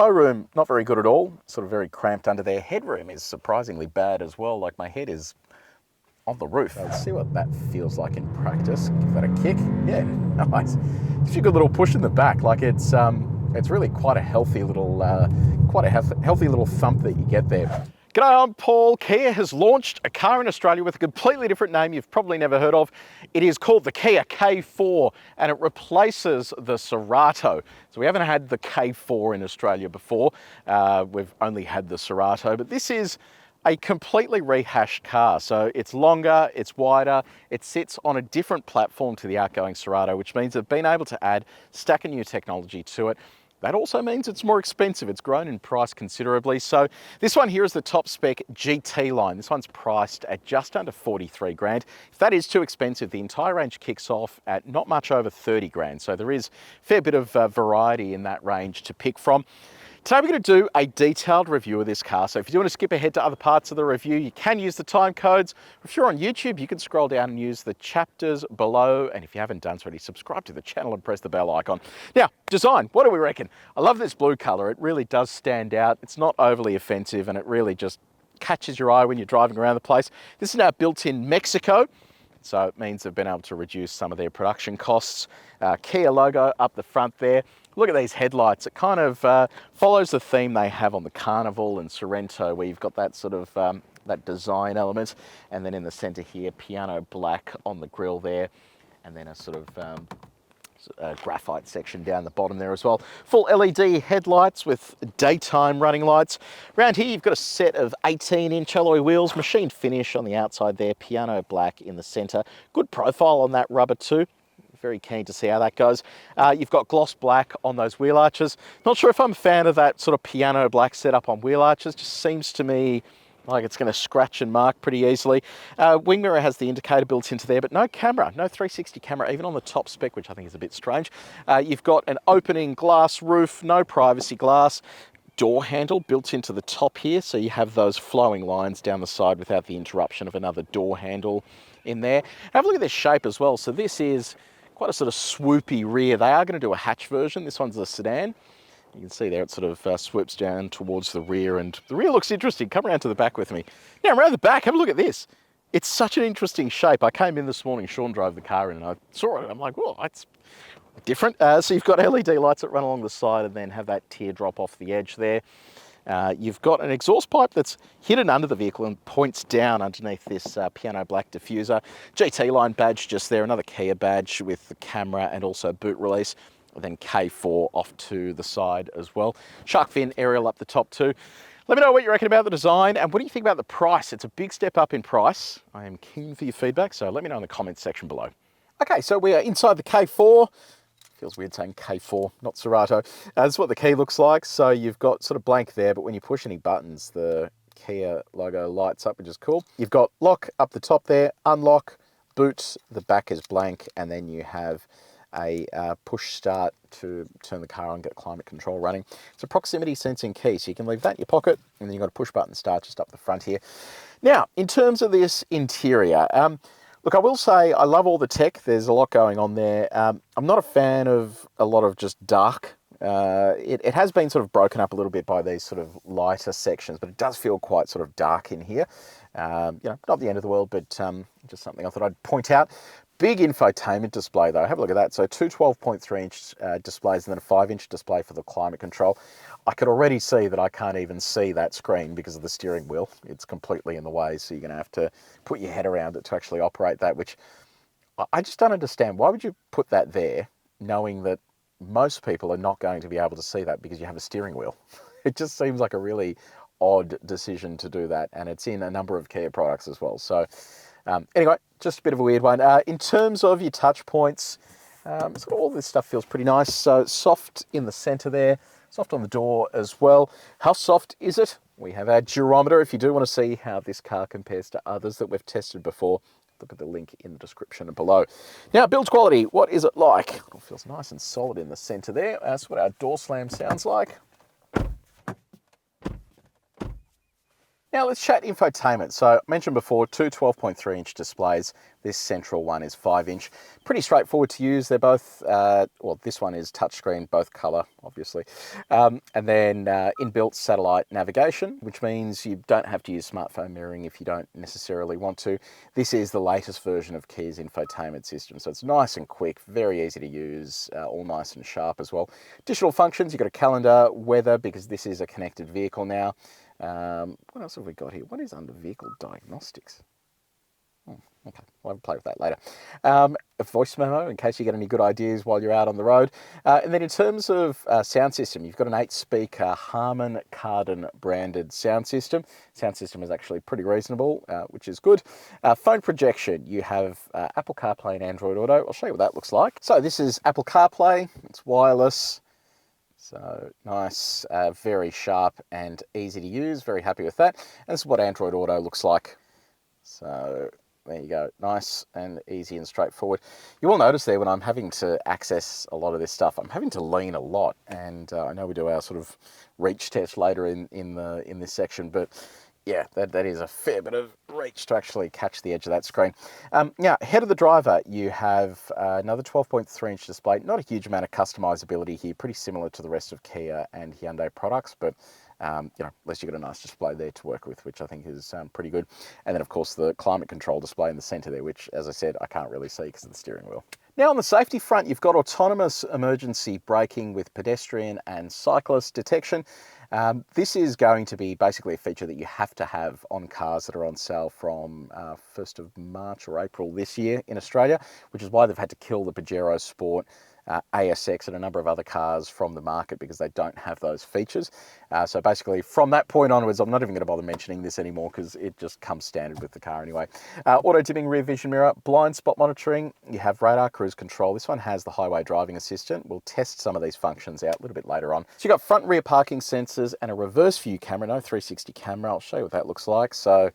tow room, not very good at all, sort of very cramped under there. Headroom is surprisingly bad as well, like my head is on the roof. Let's see what that feels like in practice. Give that a kick. Yeah, nice. Gives you a good little push in the back, like it's really quite a healthy little, healthy little thump that you get there. G'day, I'm Paul. Kia has launched a car in Australia with a completely different name you've probably never heard of. It is called the Kia K4 and it replaces the Cerato. So we haven't had the K4 in Australia before. We've only had the Cerato, but this is a completely rehashed car. So it's longer, it's wider, it sits on a different platform to the outgoing Cerato, which means they've been able to add stack of new technology to it. That also means it's more expensive. It's grown in price considerably. So this one here is the top spec GT line. This one's priced at just under 43 grand. If that is too expensive, the entire range kicks off at not much over 30 grand. So there is a fair bit of variety in that range to pick from. Today we're going to do a detailed review of this car. So if you do want to skip ahead to other parts of the review, you can use the time codes. If you're on YouTube, you can scroll down and use the chapters below. And if you haven't done so already, subscribe to the channel and press the bell icon. Now, design, what do we reckon? I love this blue color. It really does stand out. It's not overly offensive and it really just catches your eye when you're driving around the place. This is now built in Mexico. So it means they've been able to reduce some of their production costs. Kia logo up the front there. Look at these headlights. It kind of follows the theme they have on the Carnival and Sorento, where you've got that sort of that design element. And then in the center here, piano black on the grille there. And then a sort of graphite section down the bottom there as well. Full LED headlights with daytime running lights. Around here you've got a set of 18-inch alloy wheels, machined finish on the outside there, piano black in the center. Good profile on that rubber too. Very keen to see how that goes. You've got gloss black on those wheel arches. Not sure if I'm a fan of that sort of piano black setup on wheel arches. Just seems to me like it's going to scratch and mark pretty easily. Wing mirror has the indicator built into there, but no camera, no 360 camera, even on the top spec, which I think is a bit strange. You've got an opening glass roof, no privacy glass. Door handle built into the top here, so you have those flowing lines down the side without the interruption of another door handle in there. Have a look at this shape as well. So this is quite a sort of swoopy rear. They are going to do a hatch version. This one's a sedan. You can see there it sort of swoops down towards the rear, and the rear looks interesting. Come around to the back with me. Now around the back, have a look at this. It's such an interesting shape. I came in this morning, Sean drove the car in and I saw it and I'm like, whoa, that's different. So you've got LED lights that run along the side and then have that teardrop off the edge there. You've got an exhaust pipe that's hidden under the vehicle and points down underneath this piano black diffuser. GT line badge just there, another Kia badge with the camera and also boot release. And then K4 off to the side as well. Shark fin aerial up the top too. Let me know what you reckon about the design and what do you think about the price? It's a big step up in price. I am keen for your feedback, so let me know in the comments section below. Okay, so we are inside the K4. Feels weird saying K4, not Cerato. This is what the key looks like. So you've got sort of blank there, but when you push any buttons, the Kia logo lights up, which is cool. You've got lock up the top there, unlock, boot, the back is blank, and then you have a push start to turn the car on, get climate control running. It's a proximity sensing key, so you can leave that in your pocket, and then you've got a push button start just up the front here. Now, in terms of this interior, look, I will say I love all the tech. There's a lot going on there. I'm not a fan of a lot of just dark. It has been sort of broken up a little bit by these sort of lighter sections, but it does feel quite sort of dark in here. You know, not the end of the world, but just something I thought I'd point out. Big infotainment display though. Have a look at that. So two 12.3-inch displays and then a 5-inch display for the climate control. I could already see that I can't even see that screen because of the steering wheel. It's completely in the way, so you're going to have to put your head around it to actually operate that, which I just don't understand. Why would you put that there knowing that most people are not going to be able to see that because you have a steering wheel? It just seems like a really odd decision to do that, and it's in a number of Kia products as well. So anyway, just a bit of a weird one. In terms of your touch points, so all this stuff feels pretty nice. So soft in the center there, soft on the door as well. How soft is it? We have our durometer. If you do want to see how this car compares to others that we've tested before, look at the link in the description below. Now, build quality, what is it like? It all feels nice and solid in the center there. That's what our door slam sounds like. Now let's chat infotainment. So I mentioned before, two 12.3-inch displays. This central one is 5-inch. Pretty straightforward to use. They're both, well, this one is touchscreen, both color, obviously. And then inbuilt satellite navigation, which means you don't have to use smartphone mirroring if you don't necessarily want to. This is the latest version of Kia's infotainment system. So it's nice and quick, very easy to use, all nice and sharp as well. Additional functions, you've got a calendar, weather, because this is a connected vehicle now. What else have we got here? What is under vehicle diagnostics? Oh, okay, I'll have a play with that later. A voice memo in case you get any good ideas while you're out on the road. And then in terms of sound system, you've got an 8-speaker Harman Kardon branded sound system. Sound system is actually pretty reasonable, which is good. Phone projection, you have Apple CarPlay and Android Auto. I'll show you what that looks like. So this is Apple CarPlay, it's wireless. So nice, very sharp and easy to use. Very happy with that. And this is what Android Auto looks like. So there you go. Nice and easy and straightforward. You will notice there when I'm having to access a lot of this stuff, I'm having to lean a lot. And I know we do our sort of reach test later in this section, but yeah, that is a fair bit of reach to actually catch the edge of that screen. Now, ahead of the driver, you have another 12.3-inch display. Not a huge amount of customizability here, pretty similar to the rest of Kia and Hyundai products, but you know, at least you've got a nice display there to work with, which I think is pretty good. And then, of course, the climate control display in the center there, which, as I said, I can't really see because of the steering wheel. Now, on the safety front, you've got autonomous emergency braking with pedestrian and cyclist detection. This is going to be basically a feature that you have to have on cars that are on sale from 1st of March or April this year in Australia, which is why they've had to kill the Pajero Sport, ASX and a number of other cars from the market because they don't have those features. So basically from that point onwards, I'm not even going to bother mentioning this anymore because it just comes standard with the car anyway. Auto dimming rear vision mirror, blind spot monitoring, you have radar cruise control. This one has the highway driving assistant. We'll test some of these functions out a little bit later on. So you've got front and rear parking sensors and a reverse view camera, no 360 camera. I'll show you what that looks like. So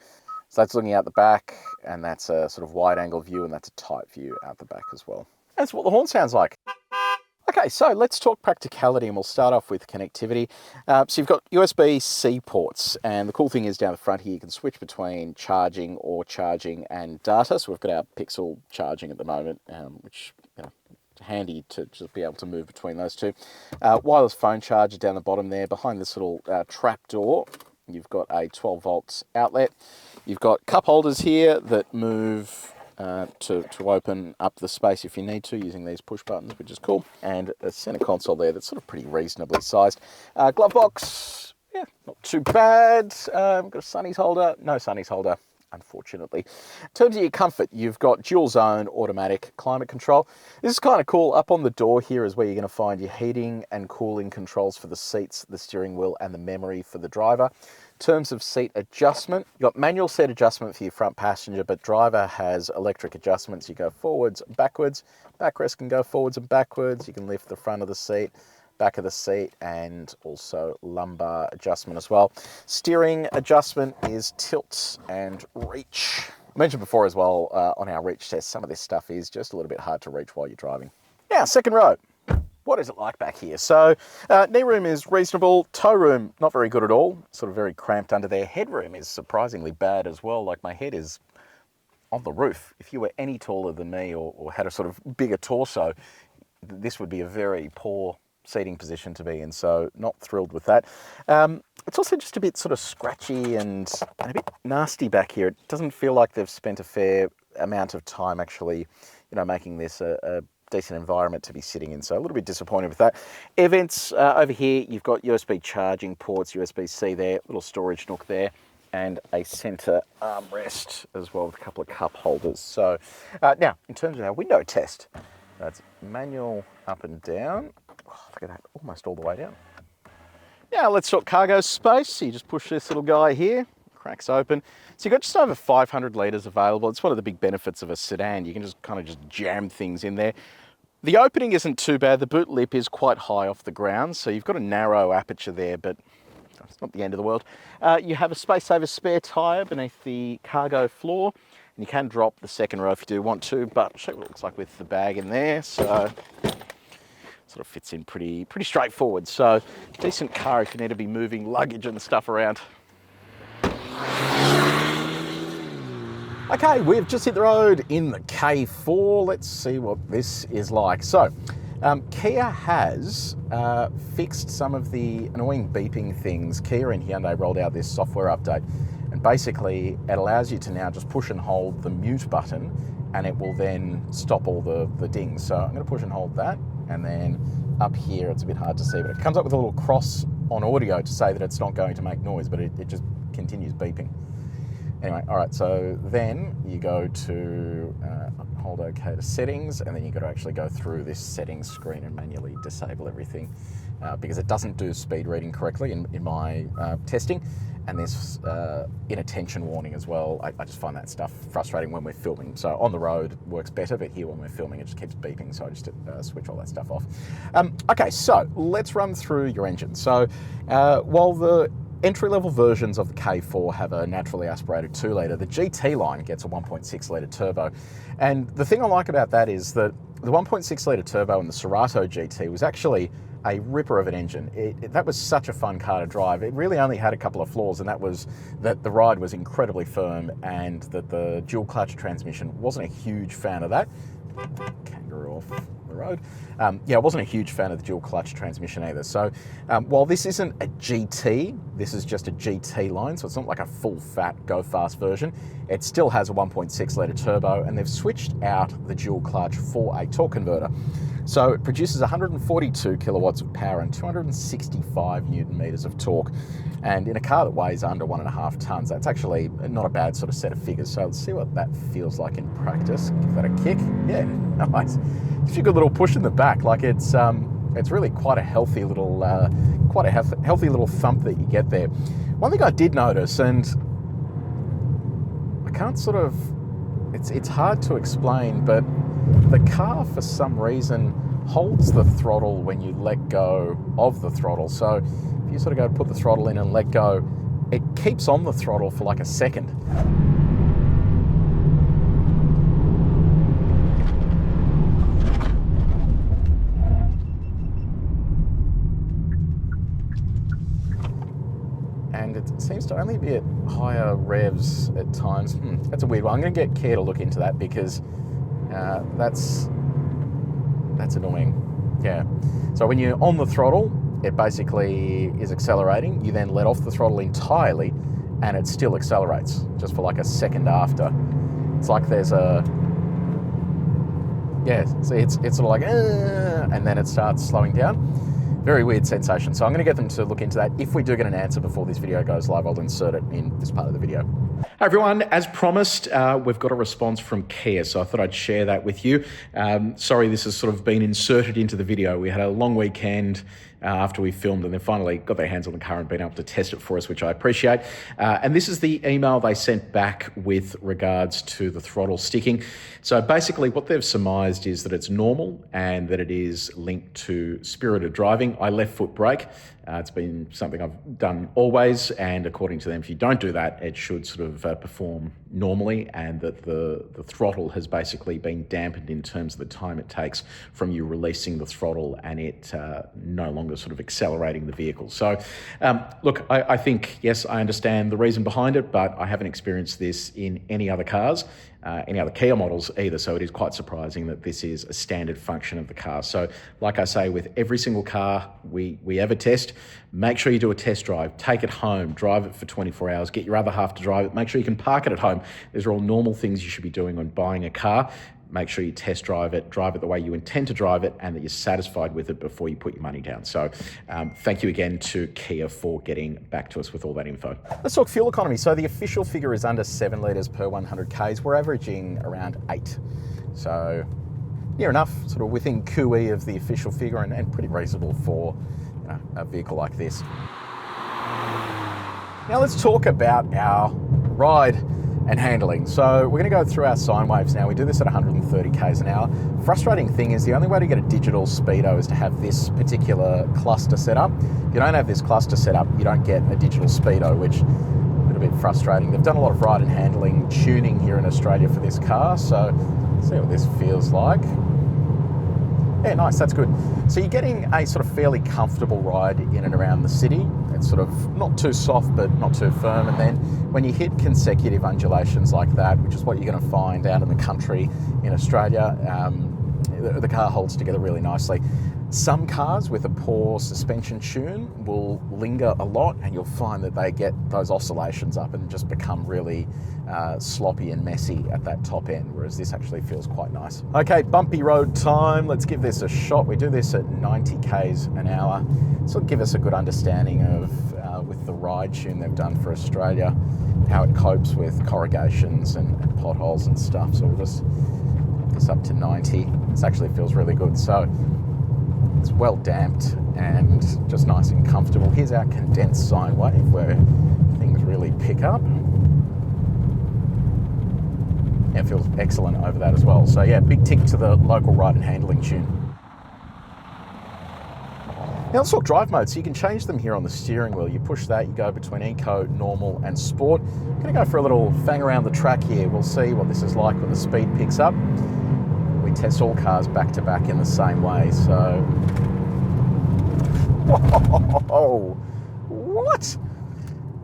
that's looking out the back, and that's a sort of wide angle view, and that's a tight view out the back as well. That's what the horn sounds like. Okay, so let's talk practicality, and we'll start off with connectivity. So you've got USB-C ports, and the cool thing is down the front here, you can switch between charging and data. So we've got our Pixel charging at the moment, which handy to just be able to move between those two. Wireless phone charger down the bottom there. Behind this little trap door, you've got a 12 volts outlet. You've got cup holders here that move to open up the space if you need to using these push buttons, which is cool. And a center console there that's sort of pretty reasonably sized. Glove box, yeah, not too bad. Got a sunnies holder, no sunnies holder, unfortunately. In terms of your comfort, you've got dual zone automatic climate control. This is kind of cool. Up on the door here is where you're going to find your heating and cooling controls for the seats, the steering wheel, and the memory for the driver. In terms of seat adjustment, you've got manual seat adjustment for your front passenger, but driver has electric adjustments. You go forwards and backwards. Backrest can go forwards and backwards. You can lift the front of the seat, back of the seat, and also lumbar adjustment as well. Steering adjustment is tilt and reach. I mentioned before as well on our reach test, some of this stuff is just a little bit hard to reach while you're driving. Now, second row. What is it like back here? So knee room is reasonable, toe room not very good at all, sort of very cramped under there. Headroom is surprisingly bad as well, like my head is on the roof. If you were any taller than me or had a sort of bigger torso, this would be a very poor seating position to be in, so not thrilled with that. It's also just a bit sort of scratchy and a bit nasty back here. It doesn't feel like they've spent a fair amount of time actually, making this a decent environment to be sitting in, so a little bit disappointed with that. Air vents over here, you've got USB charging ports, USB-C there, little storage nook there, and a center armrest as well with a couple of cup holders. So now, in terms of our window test, that's manual up and down. Oh, look at that, almost all the way down. Now let's talk cargo space. So you just push this little guy here, cracks open. So you've got just over 500 litres available. It's one of the big benefits of a sedan. You can just kind of just jam things in there. The opening isn't too bad. The boot lip is quite high off the ground, so you've got a narrow aperture there, but it's not the end of the world. You have a space-saver spare tyre beneath the cargo floor, and you can drop the second row if you do want to, but I'll show you what it looks like with the bag in there. So sort of fits in pretty straightforward. So decent car if you need to be moving luggage and stuff around. Okay, we've just hit the road in the K4. Let's see what this is like. So, Kia has fixed some of the annoying beeping things. Kia and Hyundai rolled out this software update, and basically it allows you to now just push and hold the mute button, and it will then stop all the dings. So I'm going to push and hold that, and then up here it's a bit hard to see, but it comes up with a little cross on audio to say that it's not going to make noise, but it just continues beeping. Anyway, all right, so then you go to hold OK to settings, and then you've got to actually go through this settings screen and manually disable everything because it doesn't do speed reading correctly in my testing. And there's inattention warning as well. I just find that stuff frustrating when we're filming. So on the road it works better, but here when we're filming it just keeps beeping, so I just switch all that stuff off. Okay, so let's run through your engine. So while the entry-level versions of the K4 have a naturally aspirated 2-litre, the GT line gets a 1.6-litre turbo. And the thing I like about that is that the 1.6-litre turbo in the Cerato GT was actually a ripper of an engine. That was such a fun car to drive. It really only had a couple of flaws, and that was that the ride was incredibly firm and that the dual clutch transmission, wasn't a huge fan of that. Kangaroo off the road. Yeah, I wasn't a huge fan of the dual clutch transmission either. So while this isn't a GT, this is just a GT line, so it's not like a full fat go fast version. It still has a 1.6-litre turbo, and they've switched out the dual clutch for a torque converter. So it produces 142 kilowatts of power and 265 newton meters of torque. And in a car that weighs under 1.5 tons, that's actually not a bad sort of set of figures. So let's see what that feels like in practice. Give that a kick. Yeah, nice. Gives you a good little push in the back. Like it's really quite a healthy little, healthy little thump that you get there. One thing I did notice, and I can't sort of, it's hard to explain, but the car for some reason holds the throttle when you let go of the throttle. So if you sort of go to put the throttle in and let go, it keeps on the throttle for like a second. And it seems to only be at higher revs at times. That's a weird one. I'm going to get Kia to look into that because that's annoying. Yeah. So when you're on the throttle, it basically is accelerating. You then let off the throttle entirely, and it still accelerates just for like a second after. It's like there's a, yeah. So it's sort of like, and then it starts slowing down. Very weird sensation. So I'm going to get them to look into that. If we do get an answer before this video goes live, I'll insert it in this part of the video. Hi everyone, as promised, we've got a response from Kia, so I thought I'd share that with you. Sorry this has sort of been inserted into the video. We had a long weekend after we filmed, and they finally got their hands on the car and been able to test it for us, which I appreciate. And this is the email they sent back with regards to the throttle sticking. So basically what they've surmised is that it's normal and that it is linked to spirited driving. I left foot brake. It's been something I've done always, and according to them, if you don't do that, it should sort of perform normally, and that the throttle has basically been dampened in terms of the time it takes from you releasing the throttle and it no longer sort of accelerating the vehicle. So look, I think, yes, I understand the reason behind it, but I haven't experienced this in any other cars, any other Kia models either, so it is quite surprising that this is a standard function of the car. So like I say, with every single car we ever test, make sure you do a test drive, take it home, drive it for 24 hours, get your other half to drive it, make sure you can park it at home. These are all normal things you should be doing when buying a car. Make sure you test drive it the way you intend to drive it, and that you're satisfied with it before you put your money down. So thank you again to Kia for getting back to us with all that info. Let's talk fuel economy. So the official figure is under 7 litres per 100 Ks. We're averaging around 8. So near enough, sort of within QE of the official figure, and pretty reasonable for a vehicle like this. Now let's talk about our ride and handling. So we're going to go through our sine waves now. We do this at 130 Ks an hour. Frustrating thing is the only way to get a digital speedo is to have this particular cluster set up. If you don't have this cluster set up, you don't get a digital speedo, which is a little bit frustrating. They've done a lot of ride and handling tuning here in Australia for this car, so let's see what this feels like. Yeah, nice, that's good. So you're getting a sort of fairly comfortable ride in and around the city. It's sort of not too soft, but not too firm. And then when you hit consecutive undulations like that, which is what you're going to find out in the country in Australia, the car holds together really nicely. Some cars with a poor suspension tune will linger a lot, and you'll find that they get those oscillations up and just become really sloppy and messy at that top end, whereas this actually feels quite nice. Okay, bumpy road time. Let's give this a shot. We do this at 90 k's an hour. This will give us a good understanding of, with the ride tune they've done for Australia, how it copes with corrugations and potholes and stuff. So we'll just put this up to 90. This actually feels really good. So it's well damped and just nice and comfortable. Here's our condensed sine wave where things really pick up. Yeah, it feels excellent over that as well. So yeah, big tick to the local ride and handling tune. Now let's talk drive mode. So you can change them here on the steering wheel. You push that, you go between Eco, Normal and Sport. I'm going to go for a little fang around the track here. We'll see what this is like when the speed picks up. We test all cars back to back in the same way, so... Whoa! What?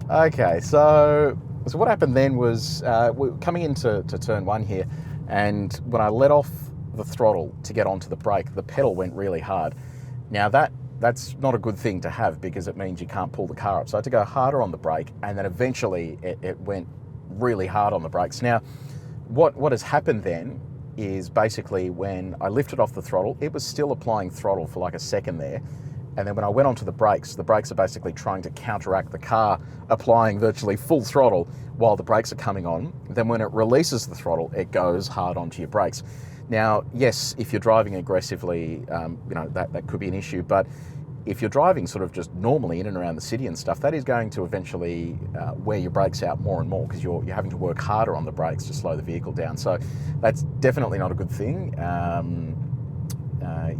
Okay, so what happened then was we're coming into turn one here, and when I let off the throttle to get onto the brake, the pedal went really hard. Now that's not a good thing to have, because it means you can't pull the car up. So I had to go harder on the brake, and then eventually it went really hard on the brakes. Now, what has happened then is basically when I lifted off the throttle, it was still applying throttle for like a second there. And then when I went onto the brakes are basically trying to counteract the car applying virtually full throttle while the brakes are coming on. Then when it releases the throttle, it goes hard onto your brakes. Now, yes, if you're driving aggressively, that could be an issue, but if you're driving sort of just normally in and around the city and stuff, that is going to eventually wear your brakes out more and more, because you're having to work harder on the brakes to slow the vehicle down. So that's definitely not a good thing.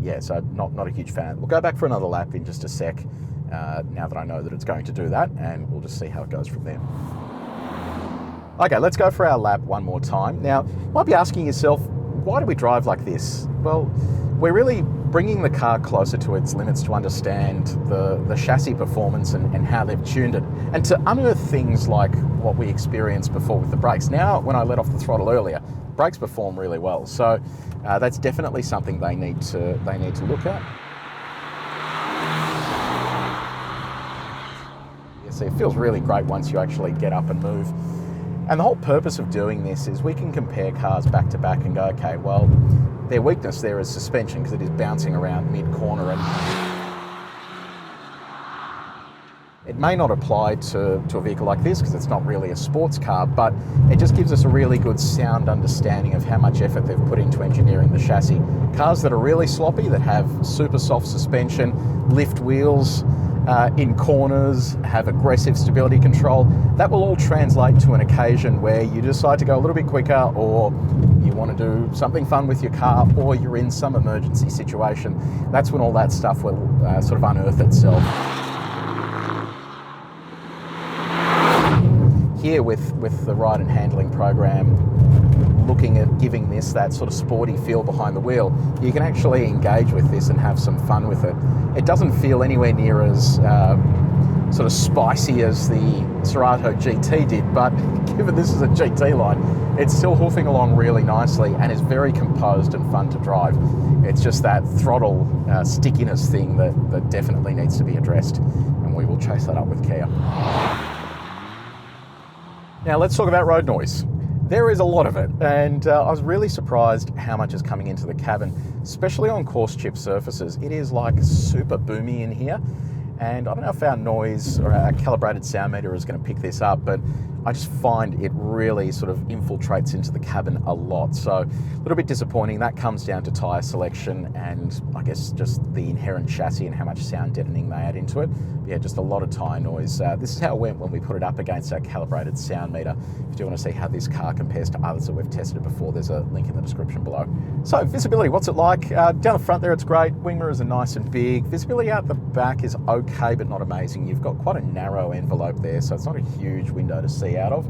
Yeah, so not a huge fan. We'll go back for another lap in just a sec, now that I know that it's going to do that, and we'll just see how it goes from there. Okay, let's go for our lap one more time. Now, you might be asking yourself, why do we drive like this? Well, we're really bringing the car closer to its limits to understand the chassis performance and how they've tuned it, and to unearth things like what we experienced before with the brakes. Now, when I let off the throttle earlier, brakes perform really well, so that's definitely something they need to look at. Yeah, see, it feels really great once you actually get up and move. And the whole purpose of doing this is we can compare cars back to back and go, okay, well, their weakness there is suspension, because it is bouncing around mid-corner, and it may not apply to a vehicle like this because it's not really a sports car, but it just gives us a really good sound understanding of how much effort they've put into engineering the chassis. Cars that are really sloppy, that have super soft suspension, lift wheels in corners, have aggressive stability control, that will all translate to an occasion where you decide to go a little bit quicker, or you want to do something fun with your car, or you're in some emergency situation. That's when all that stuff will sort of unearth itself. Here with the ride and handling program, looking at giving this that sort of sporty feel behind the wheel, you can actually engage with this and have some fun with it. It doesn't feel anywhere near as sort of spicy as the Cerato GT did, but given this is a GT line, it's still hoofing along really nicely and is very composed and fun to drive. It's just that throttle stickiness thing that definitely needs to be addressed, and we will chase that up with care. Now let's talk about road noise. There is a lot of it, and I was really surprised how much is coming into the cabin, especially on coarse chip surfaces. It is like super boomy in here, and I don't know if our noise or our calibrated sound meter is going to pick this up, but I just find it really sort of infiltrates into the cabin a lot. So a little bit disappointing. That comes down to tyre selection and I guess just the inherent chassis and how much sound deadening they add into it. But yeah, just a lot of tyre noise. This is how it went when we put it up against our calibrated sound meter. If you do want to see how this car compares to others that we've tested before, there's a link in the description below. So visibility, what's it like? Down the front there, it's great. Wing mirrors are nice and big. Visibility out the back is okay, but not amazing. You've got quite a narrow envelope there, so it's not a huge window to see out of.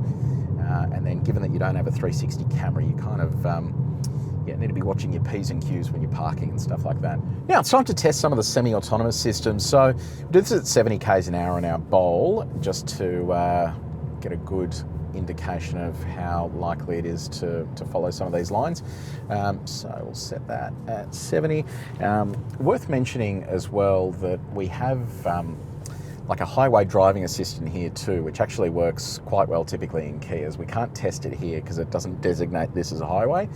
And then given that you don't have a 360 camera, you kind of Yeah, need to be watching your P's and Q's when you're parking and stuff like that. Now it's time to test some of the semi-autonomous systems. So we do this at 70 k's an hour on our bowl, just to get a good indication of how likely it is to follow some of these lines. So we'll set that at 70. Worth mentioning as well that we have like a highway driving assistant here too, which actually works quite well typically in Kias. We can't test it here because it doesn't designate this as a highway.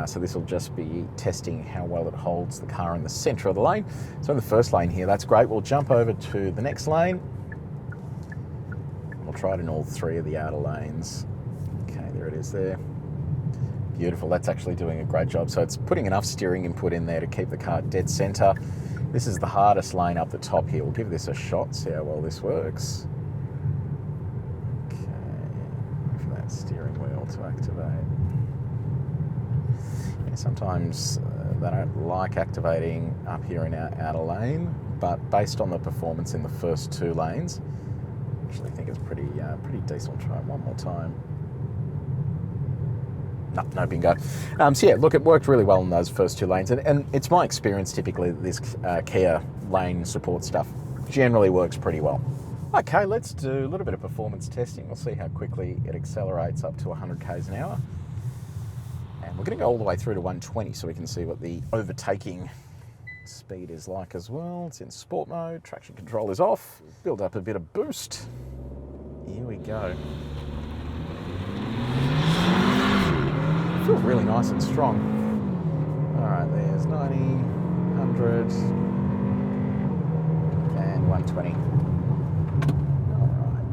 So this will just be testing how well it holds the car in the centre of the lane. So in the first lane here, that's great. We'll jump over to the next lane. We'll try it in all 3 of the outer lanes. Okay, there it is there. Beautiful, that's actually doing a great job. So it's putting enough steering input in there to keep the car dead centre. This is the hardest lane up the top here. We'll give this a shot, see how well this works. Okay, wait for that steering wheel to activate. Yeah, sometimes they don't like activating up here in our outer lane, but based on the performance in the first 2 lanes, I actually think it's pretty decent. We'll try it one more time. No bingo. So yeah, look, it worked really well in those first 2 lanes, and it's my experience typically that this Kia lane support stuff generally works pretty well. Okay, let's do a little bit of performance testing. We'll see how quickly it accelerates up to 100 k's an hour. And we're going to go all the way through to 120 so we can see what the overtaking speed is like as well. It's in sport mode, traction control is off. Build up a bit of boost. Here we go. Feels really nice and strong. All right, there's 90, 100, and 120. All right.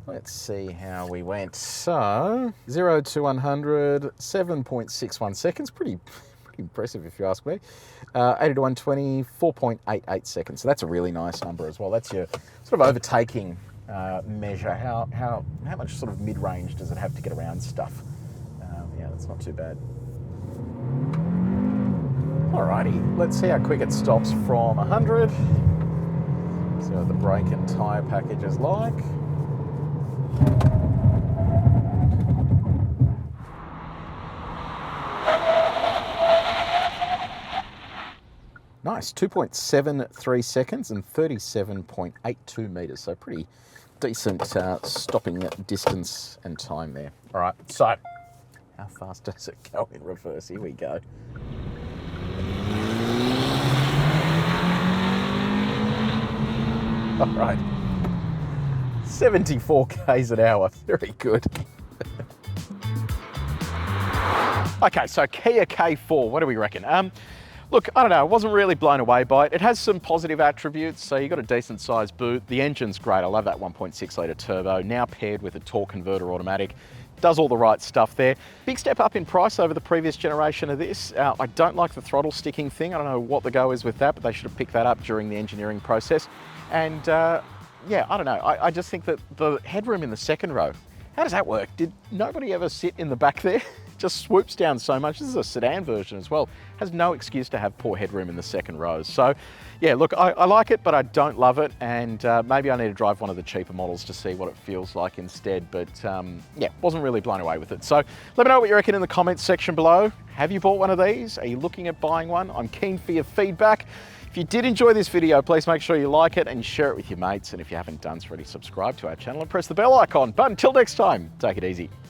Let's see how we went. So 0 to 100, 7.61 seconds. Pretty impressive if you ask me. 80 to 120, 4.88 seconds. So that's a really nice number as well. That's your sort of overtaking measure. How much sort of mid-range does it have to get around stuff? Yeah, that's not too bad. Alrighty, let's see how quick it stops from 100. See what the brake and tyre package is like. Nice, 2.73 seconds and 37.82 metres, so pretty decent stopping distance and time there. All right, so how fast does it go in reverse? Here we go. All right, 74 k's an hour, very good. Okay, so Kia K4, what do we reckon? Look, I don't know, I wasn't really blown away by it. It has some positive attributes, so you've got a decent sized boot. The engine's great, I love that 1.6 litre turbo, now paired with a torque converter automatic. Does all the right stuff there. Big step up in price over the previous generation of this. I don't like the throttle sticking thing. I don't know what the go is with that, but they should have picked that up during the engineering process. And yeah, I don't know, I just think that the headroom in the second row, how does that work? Did nobody ever sit in the back there? Just swoops down so much. This is a sedan version as well. Has no excuse to have poor headroom in the second rows. So yeah, look, I like it, but I don't love it. And maybe I need to drive one of the cheaper models to see what it feels like instead. But yeah, wasn't really blown away with it. So let me know what you reckon in the comments section below. Have you bought one of these? Are you looking at buying one? I'm keen for your feedback. If you did enjoy this video, please make sure you like it and share it with your mates. And if you haven't done so already, subscribe to our channel and press the bell icon. But until next time, take it easy.